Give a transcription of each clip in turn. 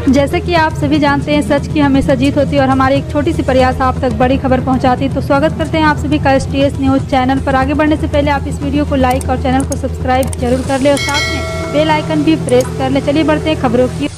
जैसे कि आप सभी जानते हैं, सच की हमेशा जीत होती है और हमारी एक छोटी सी प्रयास आप तक बड़ी खबर पहुंचाती है। तो स्वागत करते हैं आप सभी का STS न्यूज़ चैनल पर। आगे बढ़ने से पहले आप इस वीडियो को लाइक और चैनल को सब्सक्राइब जरूर कर ले और साथ में बेल आइकन भी प्रेस कर ले। चलिए बढ़ते हैं खबरों की।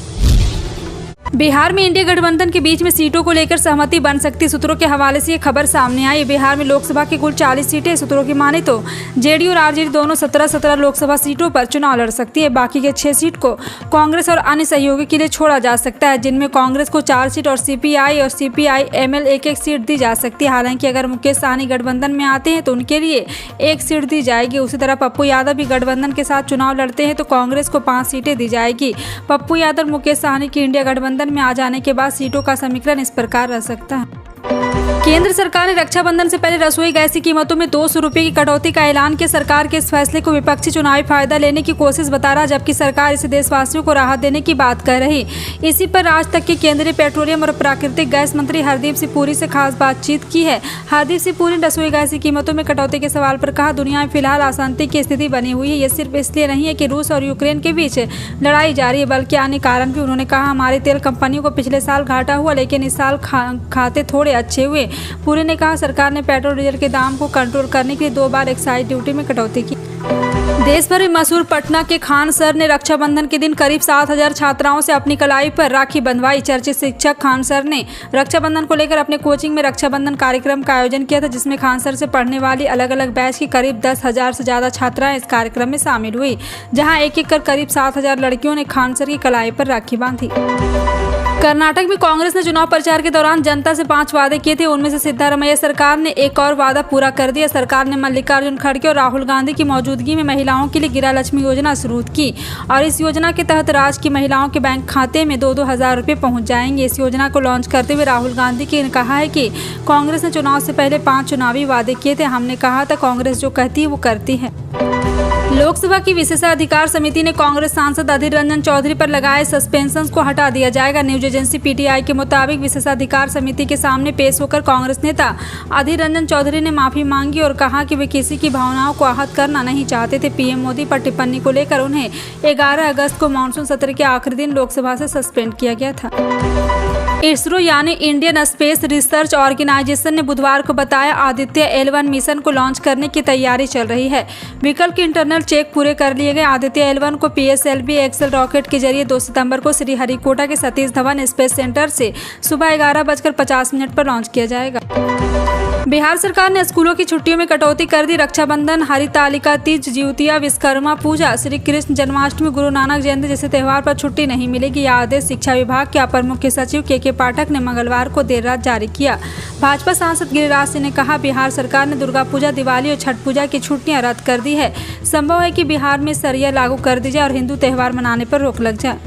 बिहार में इंडिया गठबंधन के बीच में सीटों को लेकर सहमति बन सकती। सूत्रों के हवाले से ये खबर सामने आई। बिहार में लोकसभा की कुल 40 सीटें। सूत्रों की माने तो जेडीयू और आरजेडी दोनों 17 लोकसभा सीटों पर चुनाव लड़ सकती है। बाकी के 6 सीट को कांग्रेस और अन्य सहयोगी के लिए छोड़ा जा सकता है, जिनमें कांग्रेस को 4 सीट और CPI और CPI-ML एक सीट दी जा सकती है। हालांकि अगर मुकेश सहनी गठबंधन में आते हैं तो उनके लिए 1 सीट दी जाएगी। उसी तरह पप्पू यादव भी गठबंधन के साथ चुनाव लड़ते हैं तो कांग्रेस को 5 सीटें दी जाएगी। पप्पू यादव मुकेश सहनी की इंडिया गठबंधन में आ जाने के बाद सीटों का समीकरण इस प्रकार रह सकता है। केंद्र सरकार ने रक्षाबंधन से पहले रसोई गैस की कीमतों में 200 रुपये की कटौती का ऐलान किया। सरकार के इस फैसले को विपक्षी चुनावी फायदा लेने की कोशिश बता रहा, जबकि सरकार इसे देशवासियों को राहत देने की बात कर रही। इसी पर आज तक के केंद्रीय पेट्रोलियम और प्राकृतिक गैस मंत्री हरदीप सिंह पुरी से खास बातचीत की है। हरदीप सिंह पुरी ने रसोई गैस की कीमतों में कटौती के सवाल पर कहा, दुनिया में फिलहाल अशांति की स्थिति बनी हुई है। ये सिर्फ इसलिए नहीं है कि रूस और यूक्रेन के बीच लड़ाई जारी है, बल्कि अन्य कारण भी। उन्होंने कहा, हमारी तेल कंपनियों को पिछले साल घाटा हुआ, लेकिन इस साल खाते थोड़े अच्छे हुए। पुरी ने कहा, सरकार ने पेट्रोल डीजल के दाम को कंट्रोल करने के लिए 2 बार एक्साइज ड्यूटी में कटौती की। देश भर में मशहूर पटना के खान सर ने रक्षाबंधन के दिन करीब 7000 छात्राओं से अपनी कलाई पर राखी बंधवाई। चर्चित शिक्षक खान सर ने रक्षाबंधन को लेकर अपने कोचिंग में रक्षाबंधन कार्यक्रम का आयोजन किया था, जिसमें खान सर से पढ़ने वाली अलग अलग बैच की करीब 10,000 से ज़्यादा छात्राएं इस कार्यक्रम में शामिल हुई, जहां एक कर करीब 7000 लड़कियों ने खान सर की कलाई पर राखी बांधी। कर्नाटक में कांग्रेस ने चुनाव प्रचार के दौरान जनता से 5 वादे किए थे। उनमें से सिद्धारमैया सरकार ने एक और वादा पूरा कर दिया। सरकार ने मल्लिकार्जुन खड़गे और राहुल गांधी की मौजूदगी में महिलाओं के लिए गृह लक्ष्मी योजना शुरू की और इस योजना के तहत राज्य की महिलाओं के बैंक खाते में 2-2 हज़ार रुपये पहुंच जाएंगे। इस योजना को लॉन्च करते हुए राहुल गांधी ने कहा है कि कांग्रेस ने चुनाव से पहले 5 चुनावी वादे किए थे। हमने कहा था, कांग्रेस जो कहती है वो करती है। लोकसभा की विशेषाधिकार समिति ने कांग्रेस सांसद अधीर रंजन चौधरी पर लगाए सस्पेंशन को हटा दिया जाएगा। न्यूज एजेंसी PTI के मुताबिक विशेषाधिकार समिति के सामने पेश होकर कांग्रेस नेता अधीर रंजन चौधरी ने माफी मांगी और कहा कि वे किसी की भावनाओं को आहत करना नहीं चाहते थे। PM मोदी पर टिप्पणी को लेकर उन्हें 11 अगस्त को मानसून सत्र के आखिरी दिन लोकसभा से सस्पेंड किया गया था। इसरो यानी इंडियन स्पेस रिसर्च ऑर्गेनाइजेशन ने बुधवार को बताया, आदित्य L1 मिशन को लॉन्च करने की तैयारी चल रही है। विकल्प के इंटरनल चेक पूरे कर लिए गए। आदित्य L1 को PSLV एक्सेल रॉकेट के जरिए 2 सितंबर को श्रीहरिकोटा के सतीश धवन स्पेस सेंटर से सुबह 11:50 पर लॉन्च किया जाएगा। बिहार सरकार ने स्कूलों की छुट्टियों में कटौती कर दी। रक्षाबंधन, हरितालिका तीज, जिउतिया, विश्वकर्मा पूजा, श्री कृष्ण जन्माष्टमी, गुरु नानक जयंती जैसे त्यौहार पर छुट्टी नहीं मिलेगी। यह आदेश शिक्षा विभाग के अपर मुख्य सचिव KK पाठक ने मंगलवार को देर रात जारी किया। भाजपा सांसद गिरिराज सिंह ने कहा, बिहार सरकार ने दुर्गा पूजा, दिवाली और छठ पूजा की छुट्टियां रद्द कर दी है। संभव है कि बिहार में शरिया लागू कर दी जाए और हिंदू त्यौहार मनाने पर रोक लग जाए।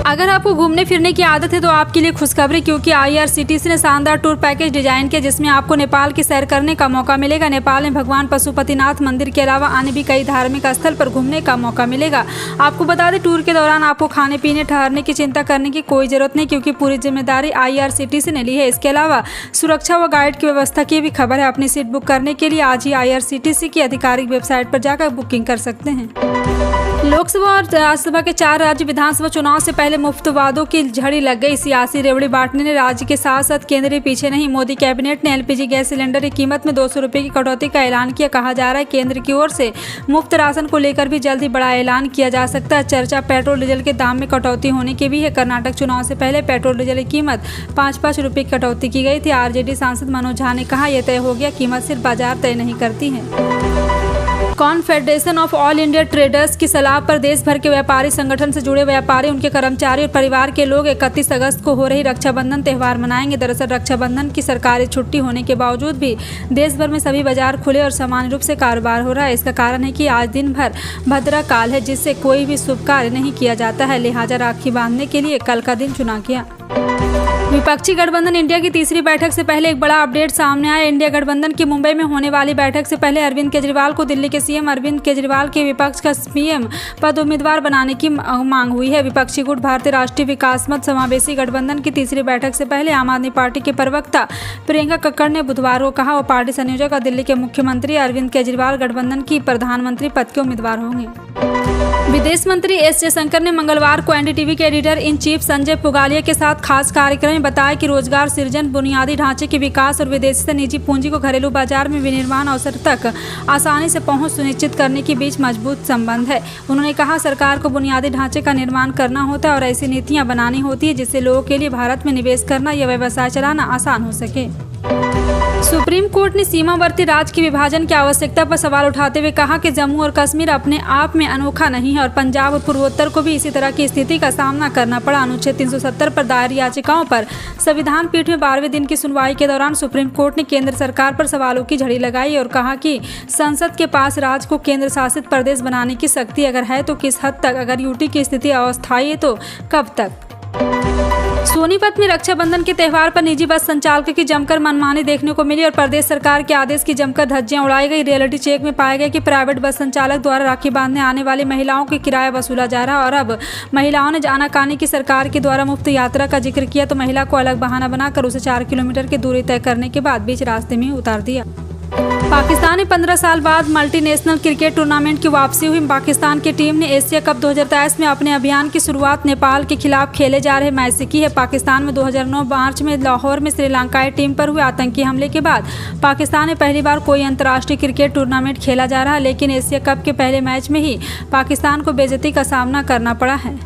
अगर आपको घूमने फिरने की आदत है तो आपके लिए खुशखबरी, क्योंकि IRCTC ने शानदार टूर पैकेज डिजाइन किया, जिसमें आपको नेपाल की सैर करने का मौका मिलेगा। नेपाल में भगवान पशुपतिनाथ मंदिर के अलावा अन्य भी कई धार्मिक स्थल पर घूमने का मौका मिलेगा। आपको बता दें, टूर के दौरान आपको खाने पीने ठहरने की चिंता करने की कोई जरूरत नहीं, क्योंकि पूरी जिम्मेदारी IRCTC ने ली है। इसके अलावा सुरक्षा व गाइड की व्यवस्था की भी खबर है। अपनी सीट बुक करने के लिए आज ही IRCTC की आधिकारिक वेबसाइट पर जाकर बुकिंग कर सकते हैं। लोकसभा और राज्यसभा के 4 राज्य विधानसभा चुनाव से पहले मुफ्त वादों की झड़ी लग गई। सियासी रेवड़ी बांटने ने राज्य के साथ साथ केंद्र पीछे नहीं। मोदी कैबिनेट ने LPG गैस सिलेंडर की कीमत में 200 रुपये की कटौती का ऐलान किया। कहा जा रहा है, केंद्र की ओर से मुफ्त राशन को लेकर भी जल्द ही बड़ा ऐलान किया जा सकता है। चर्चा पेट्रोल डीजल के दाम में कटौती होने की भी है। कर्नाटक चुनाव से पहले पेट्रोल डीजल की कीमत 5-5 रुपये की कटौती की गई थी। RJD सांसद मनोज झा ने कहा, यह तय हो गया, कीमत सिर्फ बाजार तय नहीं करती है। Confederation of all India traders की सलाह पर देश भर के व्यापारी संगठन से जुड़े व्यापारी, उनके कर्मचारी और परिवार के लोग 31 अगस्त को हो रही रक्षाबंधन त्यौहार मनाएंगे। दरअसल रक्षाबंधन की सरकारी छुट्टी होने के बावजूद भी देश भर में सभी बाजार खुले और सामान्य रूप से कारोबार हो रहा है। इसका कारण है कि आज दिन भर भद्रा काल है, जिससे कोई भी शुभ कार्य नहीं किया जाता है। लिहाजा राखी बांधने के लिए कल का दिन चुना गया। विपक्षी गठबंधन इंडिया की तीसरी बैठक से पहले एक बड़ा अपडेट सामने आया। इंडिया गठबंधन की मुंबई में होने वाली बैठक से पहले अरविंद केजरीवाल को दिल्ली के सीएम अरविंद केजरीवाल के विपक्ष का पीएम पद उम्मीदवार बनाने की मांग हुई है। विपक्षी गुट भारतीय राष्ट्रीय विकास मत समावेशी गठबंधन की तीसरी बैठक से पहले आम आदमी पार्टी के प्रवक्ता प्रियंका कक्कड़ ने बुधवार को कहा वो पार्टी संयोजक और दिल्ली के मुख्यमंत्री अरविंद केजरीवाल गठबंधन की प्रधानमंत्री पद के उम्मीदवार होंगे। विदेश मंत्री एस जयशंकर ने मंगलवार को एनडीटीवी के एडिटर इन चीफ संजय पुगालिया के साथ खास कार्यक्रम में बताया कि रोजगार सृजन, बुनियादी ढांचे के विकास और विदेशी से निजी पूंजी को घरेलू बाजार में विनिर्माण अवसर तक आसानी से पहुंच सुनिश्चित करने के बीच मजबूत संबंध है। उन्होंने कहा सरकार को बुनियादी ढांचे का निर्माण करना होता है और ऐसी नीतियां बनानी होती है जिससे लोगों के लिए भारत में निवेश करना या व्यवसाय चलाना आसान हो सके। सुप्रीम कोर्ट ने सीमावर्ती राज्य के विभाजन की आवश्यकता पर सवाल उठाते हुए कहा कि जम्मू और कश्मीर अपने आप में अनोखा नहीं है और पंजाब और पूर्वोत्तर को भी इसी तरह की स्थिति का सामना करना पड़ा। अनुच्छेद 370 पर दायर याचिकाओं पर संविधान पीठ में 12वें दिन की सुनवाई के दौरान सुप्रीम कोर्ट ने केंद्र सरकार पर सवालों की झड़ी लगाई और कहा कि संसद के पास राज्य को केंद्र शासित प्रदेश बनाने की शक्ति अगर है तो किस हद तक, अगर यूटी की स्थिति अस्थायी है तो कब तक। सोनीपत में रक्षाबंधन के त्यौहार पर निजी बस संचालकों की जमकर मनमानी देखने को मिली और प्रदेश सरकार के आदेश की जमकर धज्जियां उड़ाई गई। रियलिटी चेक में पाया गया कि प्राइवेट बस संचालक द्वारा राखी बांधने आने वाली महिलाओं के किराया वसूला जा रहा और अब महिलाओं ने आनाकानी की सरकार के द्वारा मुफ्त यात्रा का जिक्र किया तो महिला को अलग बहाना बनाकर उसे 4 किलोमीटर की दूरी तय करने के बाद बीच रास्ते में उतार दिया। पाकिस्तान में 15 साल बाद मल्टीनेशनल क्रिकेट टूर्नामेंट की वापसी हुई। पाकिस्तान की टीम ने एशिया कप 2023 में अपने अभियान की शुरुआत नेपाल के खिलाफ खेले जा रहे मैच से की है। पाकिस्तान में 2009 मार्च में लाहौर में श्रीलंकाई टीम पर हुए आतंकी हमले के बाद पाकिस्तान में पहली बार कोई अंतर्राष्ट्रीय क्रिकेट टूर्नामेंट खेला जा रहा है, लेकिन एशिया कप के पहले मैच में ही पाकिस्तान को बेइज्जती का सामना करना पड़ा है।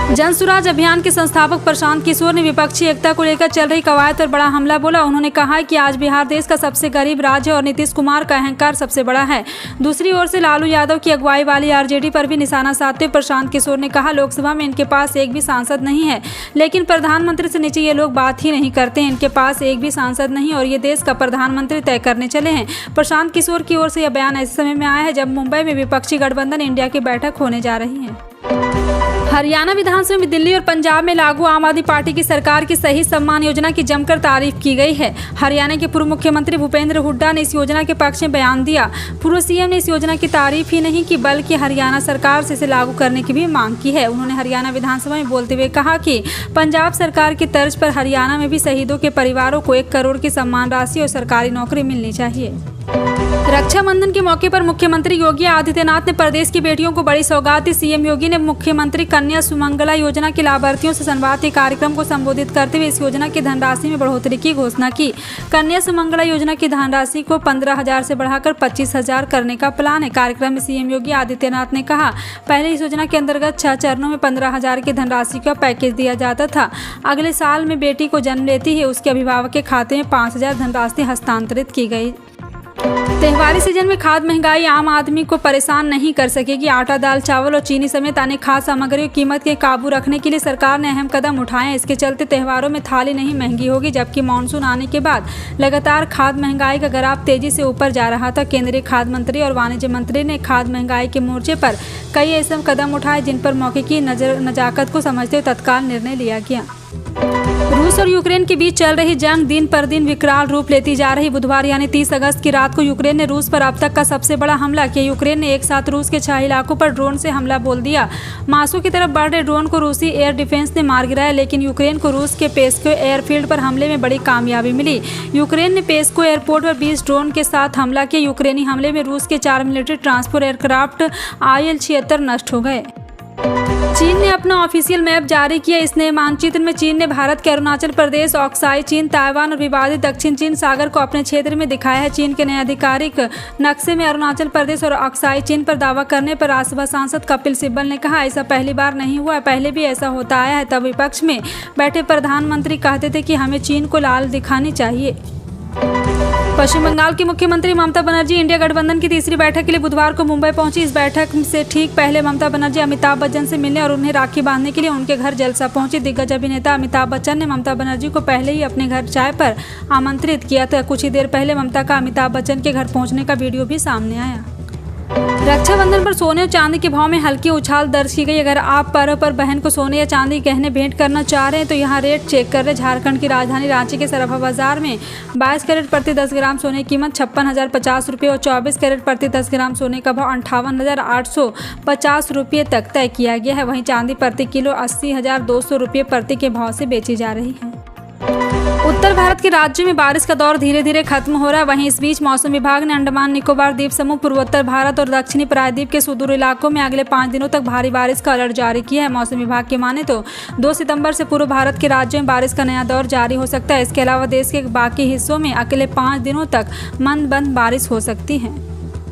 जन सुराज अभियान के संस्थापक प्रशांत किशोर ने विपक्षी एकता को लेकर चल रही कवायद पर बड़ा हमला बोला। उन्होंने कहा कि आज बिहार देश का सबसे गरीब राज्य है और नीतीश कुमार का अहंकार सबसे बड़ा है। दूसरी ओर से लालू यादव की अगुवाई वाली आरजेडी पर भी निशाना साधते हुए प्रशांत किशोर ने कहा लोकसभा में इनके पास एक भी सांसद नहीं है, लेकिन प्रधानमंत्री से नीचे ये लोग बात ही नहीं करते। इनके पास एक भी सांसद नहीं और ये देश का प्रधानमंत्री तय करने चले हैं। प्रशांत किशोर की ओर से यह बयान ऐसे समय में आया है जब मुंबई में विपक्षी गठबंधन इंडिया की बैठक होने जा रही है। हरियाणा विधानसभा में दिल्ली और पंजाब में लागू आम आदमी पार्टी की सरकार की शहीद सम्मान योजना की जमकर तारीफ की गई है। हरियाणा के पूर्व मुख्यमंत्री भूपेंद्र हुड्डा ने इस योजना के पक्ष में बयान दिया। पूर्व सीएम ने इस योजना की तारीफ ही नहीं की बल्कि हरियाणा सरकार से इसे लागू करने की भी मांग की है। उन्होंने हरियाणा विधानसभा में बोलते हुए कहा कि पंजाब सरकार की तर्ज पर हरियाणा में भी शहीदों के परिवारों को 1 करोड़ की सम्मान राशि और सरकारी नौकरी मिलनी चाहिए। रक्षाबंधन के मौके पर मुख्यमंत्री योगी आदित्यनाथ ने प्रदेश की बेटियों को बड़ी सौगात दी। सीएम योगी ने मुख्यमंत्री कन्या सुमंगला योजना के लाभार्थियों से संवाद के कार्यक्रम को संबोधित करते हुए इस योजना की धनराशि में बढ़ोतरी की घोषणा की। कन्या सुमंगला योजना की धनराशि को 15,000 से बढ़ाकर 25,000 करने का प्लान है। कार्यक्रम में सीएम योगी आदित्यनाथ ने कहा पहले इस योजना के अंतर्गत 6 चरणों में 15,000 की धनराशि का पैकेज दिया जाता था। अगले साल में बेटी को जन्म लेती है उसके अभिभावक के खाते में 5,000 धनराशि हस्तांतरित की गई। त्योहारी सीजन में खाद्य महंगाई आम आदमी को परेशान नहीं कर सकेगी। आटा, दाल, चावल और चीनी समेत अन्य खाद्य सामग्रियों की कीमत के काबू रखने के लिए सरकार ने अहम कदम उठाए हैं। इसके चलते त्योहारों में थाली नहीं महंगी होगी, जबकि मानसून आने के बाद लगातार खाद्य महंगाई का ग्राफ तेजी से ऊपर जा रहा था। केंद्रीय खाद्य मंत्री और वाणिज्य मंत्री ने खाद्य महंगाई के मोर्चे पर कई ऐसे कदम उठाए जिन पर मौके की नजाकत को समझते हुए तत्काल निर्णय लिया गया। रूस और यूक्रेन के बीच चल रही जंग दिन पर दिन विकराल रूप लेती जा रही। बुधवार यानी 30 अगस्त की रात को यूक्रेन ने रूस पर अब तक का सबसे बड़ा हमला किया। यूक्रेन ने एक साथ रूस के 6 इलाकों पर ड्रोन से हमला बोल दिया। मास्को की तरफ बढ़ रहे ड्रोन को रूसी एयर डिफेंस ने मार गिराया, लेकिन यूक्रेन को रूस के पेस्को एयरफील्ड पर हमले में बड़ी कामयाबी मिली। यूक्रेन ने पेस्को एयरपोर्ट पर 20 ड्रोन के साथ हमला किया। यूक्रेनी हमले में रूस के 4 मिलिट्री ट्रांसपोर्ट एयरक्राफ्ट IL-76 नष्ट हो गए। चीन ने अपना ऑफिशियल मैप जारी किया। इस नए मानचित्र में चीन ने भारत के अरुणाचल प्रदेश, ऑक्साई चीन, ताइवान और विवादित दक्षिण चीन सागर को अपने क्षेत्र में दिखाया है। चीन के नए आधिकारिक नक्शे में अरुणाचल प्रदेश और ऑक्साई चीन पर दावा करने पर राज्यसभा सांसद कपिल सिब्बल ने कहा ऐसा पहली बार नहीं हुआ, पहले भी ऐसा होता आया है। तब विपक्ष में बैठे प्रधानमंत्री कहते थे कि हमें चीन को लाल दिखानी चाहिए। पश्चिम बंगाल की मुख्यमंत्री ममता बनर्जी इंडिया गठबंधन की तीसरी बैठक के लिए बुधवार को मुंबई पहुंची। इस बैठक से ठीक पहले ममता बनर्जी अमिताभ बच्चन से मिलने और उन्हें राखी बांधने के लिए उनके घर जलसा पहुंची। दिग्गज अभिनेता अमिताभ बच्चन ने ममता बनर्जी को पहले ही अपने घर चाय पर आमंत्रित किया था। कुछ ही देर पहले ममता का अमिताभ बच्चन के घर पहुंचने का वीडियो भी सामने आया। रक्षाबंधन पर सोने और चांदी के भाव में हल्की उछाल दर्ज की गई। अगर आप पर्व पर बहन को सोने या चांदी गहने भेंट करना चाह रहे हैं तो यहाँ रेट चेक कर रहे। झारखंड की राजधानी रांची के सराफा बाजार में 22 कैरेट प्रति 10 ग्राम सोने की कीमत 56,050 रुपये और 24 कैरेट प्रति 10 ग्राम सोने का भाव 58,850 रुपये तक तय किया गया है। वहीं चांदी प्रति किलो 80,200 रुपये प्रति के भाव से बेची जा रही है। उत्तर भारत के राज्यों में बारिश का दौर धीरे धीरे खत्म हो रहा है। वहीं इस बीच मौसम विभाग ने अंडमान निकोबार द्वीप समूह, पूर्वोत्तर भारत और दक्षिणी प्रायद्वीप के सुदूर इलाकों में अगले 5 दिनों तक भारी बारिश का अलर्ट जारी किया है। मौसम विभाग के माने तो 2 सितंबर से पूर्व भारत के राज्यों में बारिश का नया दौर जारी हो सकता है। इसके अलावा देश के बाकी हिस्सों में अगले 5 दिनों तक मंद बारिश हो सकती है।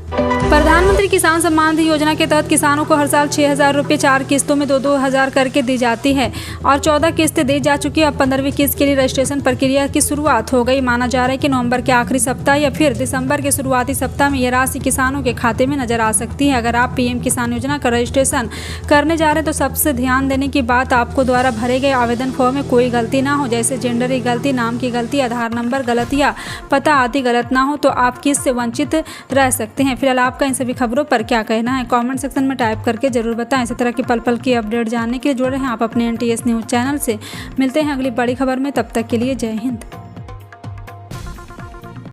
प्रधानमंत्री किसान सम्मान निधि योजना के तहत किसानों को हर साल 6,000 रुपये 4 किस्तों में 2-2 हज़ार करके दी जाती है और 14 किस्तें दी जा चुकी है। अब 15वीं किस्त के लिए रजिस्ट्रेशन प्रक्रिया की शुरुआत हो गई। माना जा रहा है कि नवंबर के आखिरी सप्ताह या फिर दिसंबर के शुरुआती सप्ताह में यह राशि किसानों के खाते में नजर आ सकती है। अगर आप पीएम किसान योजना का रजिस्ट्रेशन करने जा रहे हैं तो सबसे ध्यान देने की बात, आपको द्वारा भरे गए आवेदन फॉर्म में कोई गलती ना हो, जैसे जेंडर की गलती, नाम की गलती, आधार नंबर गलत या पता आदि गलत ना हो तो आप किस्त से वंचित रह सकते हैं। फिलहाल आपका इन सभी खबरों पर क्या कहना है, कमेंट सेक्शन में टाइप करके जरूर बताएं। इसी तरह की पल पल की अपडेट जानने के लिए जुड़े हैं आप अपने NTS न्यूज़ चैनल से। मिलते हैं अगली बड़ी खबर में, तब तक के लिए जय हिंद।